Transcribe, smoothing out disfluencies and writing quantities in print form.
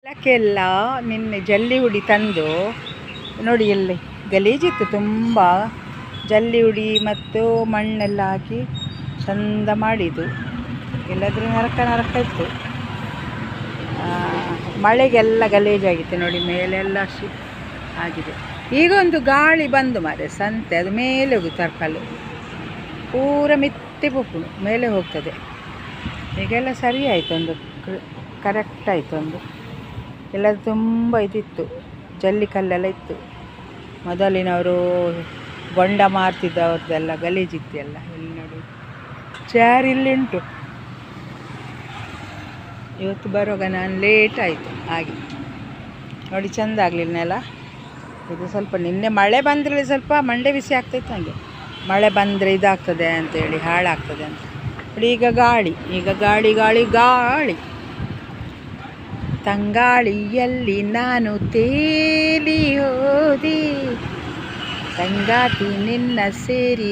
ನೆಲಕ್ಕೆಲ್ಲ ನಿನ್ನೆ ಜಲ್ಲಿ ಹುಡಿ ತಂದು ನೋಡಿ, ಎಲ್ಲಿ ಗಲೀಜಿತ್ತು, ತುಂಬ ಜಲ್ಲಿ ಹುಡಿ ಮತ್ತು ಮಣ್ಣೆಲ್ಲ ಹಾಕಿ ಚಂದ ಮಾಡಿದ್ದು. ಇಲ್ಲದ್ರೆ ನರಕ ನರಕ ಇತ್ತು. ಮಳೆಗೆಲ್ಲ ಗಲೀಜಾಗಿತ್ತು ನೋಡಿ, ಮೇಲೆಲ್ಲ ಆಗಿದೆ. ಈಗ ಒಂದು ಗಾಳಿ ಬಂದು ಮಾರೆ ಸಂತೆ, ಅದು ಮೇಲೆ ಹೋಗುದು, ತರಕಾಲು ಪೂರ ಮಿತ್ತಿ ಪುಪ್ಪುನು ಮೇಲೆ ಹೋಗ್ತದೆ. ಈಗೆಲ್ಲ ಸರಿ ಆಯಿತು, ಒಂದು ಕರೆಕ್ಟ್ ಆಯಿತು. ಒಂದು ಎಲ್ಲ ತುಂಬ ಇದಿತ್ತು, ಜಲ್ಲಿ ಕಲ್ಲೆಲ್ಲ ಇತ್ತು. ಮೊದಲಿನವರು ಬೊಂಡ ಮಾರ್ತಿದ್ದವ್ರದ್ದೆಲ್ಲ ಗಲೀಜಿತ್ತು ಎಲ್ಲ. ಇಲ್ಲಿ ನೋಡಿ, ಚೇರ್ ಇಲ್ಲಿ ಉಂಟು. ಇವತ್ತು ಬರುವಾಗ ನಾನು ಲೇಟ್ ಆಯಿತು, ಹಾಗೆ ನೋಡಿ ಚೆಂದ ಆಗಲಿಲ್ಲ ನೆಲ. ಇದು ಸ್ವಲ್ಪ ನಿನ್ನೆ ಮಳೆ ಬಂದರೆ ಸ್ವಲ್ಪ ಮಂಡೆ ಬಿಸಿ ಆಗ್ತಾಯಿತ್ತು ನನಗೆ. ಮಳೆ ಬಂದರೆ ಇದಾಗ್ತದೆ ಅಂತೇಳಿ, ಹಾಳಾಗ್ತದೆ ಅಂತ ನೋಡಿ. ಈಗ ಗಾಳಿ, ಈಗ ಗಾಳಿ ಗಾಳಿ ಗಾಳಿ. ತಂಗಾಳಿಯಲ್ಲಿ ನಾನು ತೇಲಿ ಹೋದೆ, ಸಂಗಾತಿ ನಿನ್ನ ಸೇರಿ